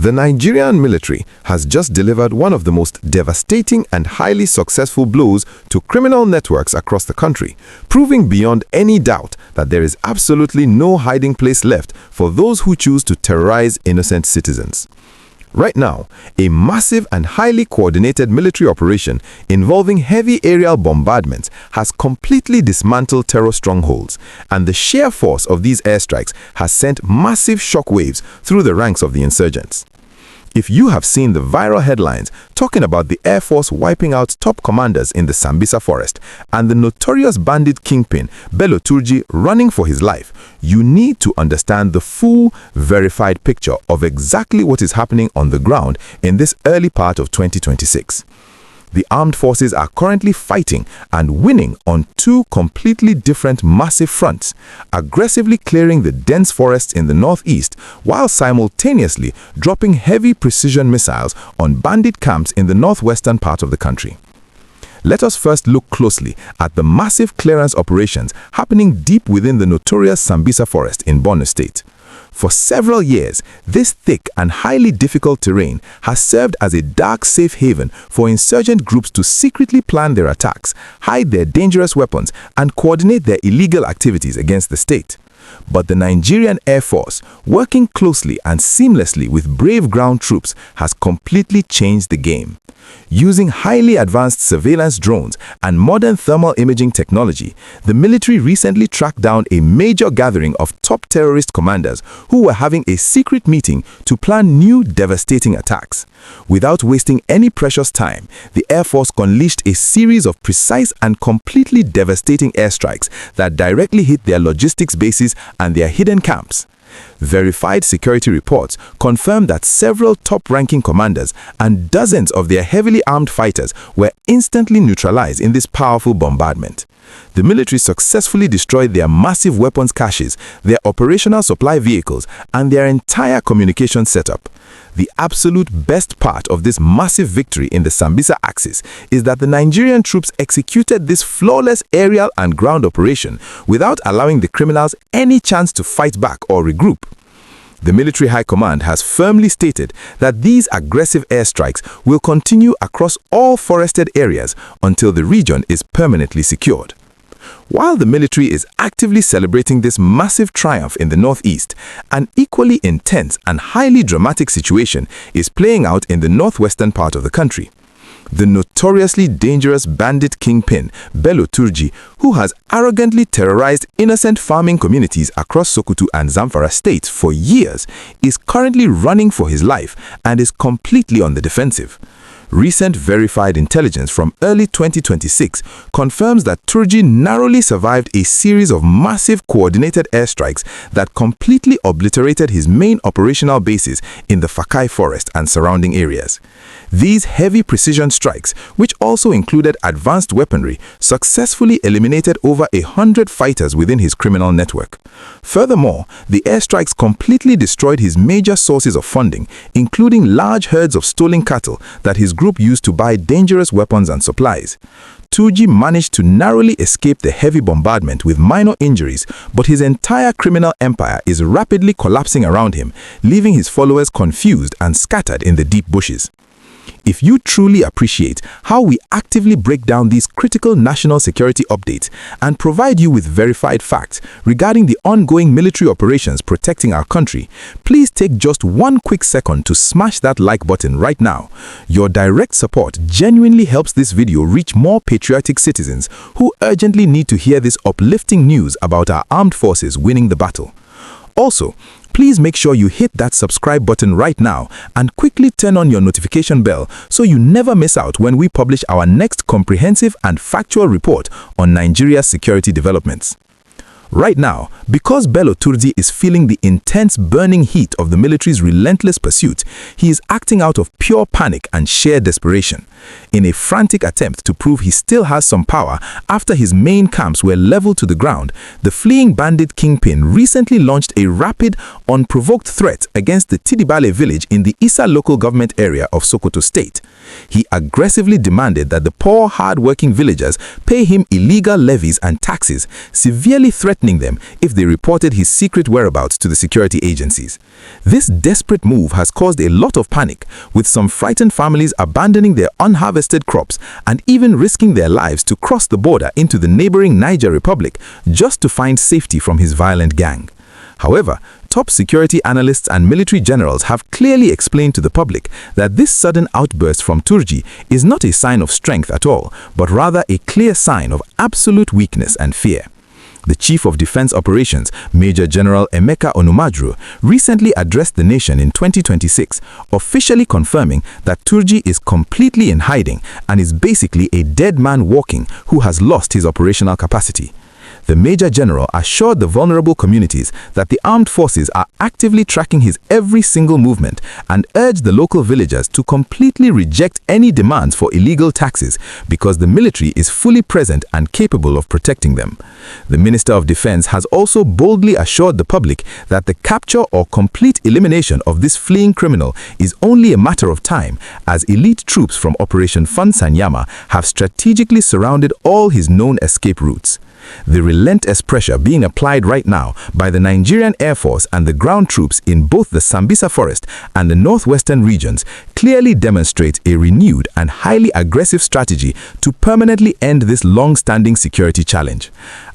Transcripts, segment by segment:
The Nigerian military has just delivered one of the most devastating and highly successful blows to criminal networks across the country, proving beyond any doubt that there is absolutely no hiding place left for those who choose to terrorize innocent citizens. Right now, a massive and highly coordinated military operation involving heavy aerial bombardments has completely dismantled terror strongholds, and the sheer force of these airstrikes has sent massive shockwaves through the ranks of the insurgents. If you have seen the viral headlines talking about the Air Force wiping out top commanders in the Sambisa forest and the notorious bandit kingpin BELLO TURJI running for his life, you need to understand the full, verified picture of exactly what is happening on the ground in this early part of 2026. The armed forces are currently fighting and winning on two completely different massive fronts, aggressively clearing the dense forests in the northeast while simultaneously dropping heavy precision missiles on bandit camps in the northwestern part of the country. Let us first look closely at the massive clearance operations happening deep within the notorious Sambisa forest in Borno State. For several years, this thick and highly difficult terrain has served as a dark safe haven for insurgent groups to secretly plan their attacks, hide their dangerous weapons, and coordinate their illegal activities against the state. But the Nigerian Air Force, working closely and seamlessly with brave ground troops, has completely changed the game. Using highly advanced surveillance drones and modern thermal imaging technology, the military recently tracked down a major gathering of top terrorist commanders who were having a secret meeting to plan new devastating attacks. Without wasting any precious time, the Air Force unleashed a series of precise and completely devastating airstrikes that directly hit their logistics bases and their hidden camps. Verified security reports confirm that several top-ranking commanders and dozens of their heavily armed fighters were instantly neutralized in this powerful bombardment. The military successfully destroyed their massive weapons caches, their operational supply vehicles, and their entire communication setup. The absolute best part of this massive victory in the Sambisa axis is that the Nigerian troops executed this flawless aerial and ground operation without allowing the criminals any chance to fight back or regroup. The military high command has firmly stated that these aggressive airstrikes will continue across all forested areas until the region is permanently secured. While the military is actively celebrating this massive triumph in the northeast, an equally intense and highly dramatic situation is playing out in the northwestern part of the country. The notoriously dangerous bandit kingpin BELLO TURJI, who has arrogantly terrorized innocent farming communities across Sokoto and Zamfara states for years, is currently running for his life and is completely on the defensive. Recent verified intelligence from early 2026 confirms that Turji narrowly survived a series of massive coordinated airstrikes that completely obliterated his main operational bases in the Fakai forest and surrounding areas. These heavy precision strikes, which also included advanced weaponry, successfully eliminated over 100 fighters within his criminal network. Furthermore, the airstrikes completely destroyed his major sources of funding, including large herds of stolen cattle that his group used to buy dangerous weapons and supplies. Turji managed to narrowly escape the heavy bombardment with minor injuries, but his entire criminal empire is rapidly collapsing around him, leaving his followers confused and scattered in the deep bushes. If you truly appreciate how we actively break down these critical national security updates and provide you with verified facts regarding the ongoing military operations protecting our country, please take just one quick second to smash that like button right now. Your direct support genuinely helps this video reach more patriotic citizens who urgently need to hear this uplifting news about our armed forces winning the battle. Also, please make sure you hit that subscribe button right now and quickly turn on your notification bell so you never miss out when we publish our next comprehensive and factual report on Nigeria's security developments. Right now, because BELLO TURJI is feeling the intense burning heat of the military's relentless pursuit, he is acting out of pure panic and sheer desperation. In a frantic attempt to prove he still has some power after his main camps were leveled to the ground, the fleeing bandit kingpin recently launched a rapid, unprovoked threat against the Tidibale village in the Issa local government area of Sokoto state. He aggressively demanded that the poor, hard-working villagers pay him illegal levies and taxes, severely threatening threatening them if they reported his secret whereabouts to the security agencies. This desperate move has caused a lot of panic, with some frightened families abandoning their unharvested crops and even risking their lives to cross the border into the neighboring Niger Republic just to find safety from his violent gang. However, top security analysts and military generals have clearly explained to the public that this sudden outburst from Turji is not a sign of strength at all, but rather a clear sign of absolute weakness and fear. The Chief of Defense Operations, Major General Emeka Onumadru, recently addressed the nation in 2026, officially confirming that Turji is completely in hiding and is basically a dead man walking who has lost his operational capacity. The Major General assured the vulnerable communities that the armed forces are actively tracking his every single movement and urged the local villagers to completely reject any demands for illegal taxes because the military is fully present and capable of protecting them. The Minister of Defense has also boldly assured the public that the capture or complete elimination of this fleeing criminal is only a matter of time, as elite troops from Operation Fansanyama have strategically surrounded all his known escape routes. The relentless pressure being applied right now by the Nigerian Air Force and the ground troops in both the Sambisa forest and the northwestern regions clearly demonstrates a renewed and highly aggressive strategy to permanently end this long-standing security challenge.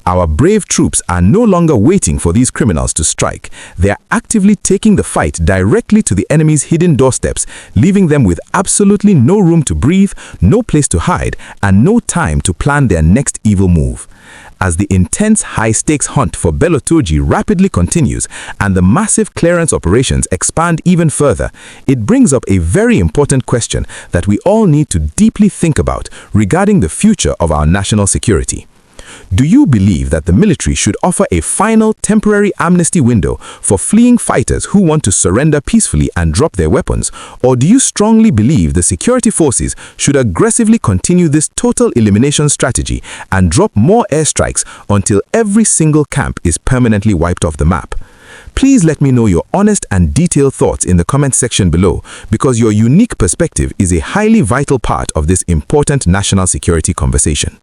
Our brave troops are no longer waiting for these criminals to strike. They are actively taking the fight directly to the enemy's hidden doorsteps, leaving them with absolutely no room to breathe, no place to hide, and no time to plan their next evil move. As the intense high-stakes hunt for BELLO TURJI rapidly continues and the massive clearance operations expand even further, it brings up a very important question that we all need to deeply think about regarding the future of our national security. Do you believe that the military should offer a final temporary amnesty window for fleeing fighters who want to surrender peacefully and drop their weapons? Or do you strongly believe the security forces should aggressively continue this total elimination strategy and drop more airstrikes until every single camp is permanently wiped off the map? Please let me know your honest and detailed thoughts in the comment section below, because your unique perspective is a highly vital part of this important national security conversation.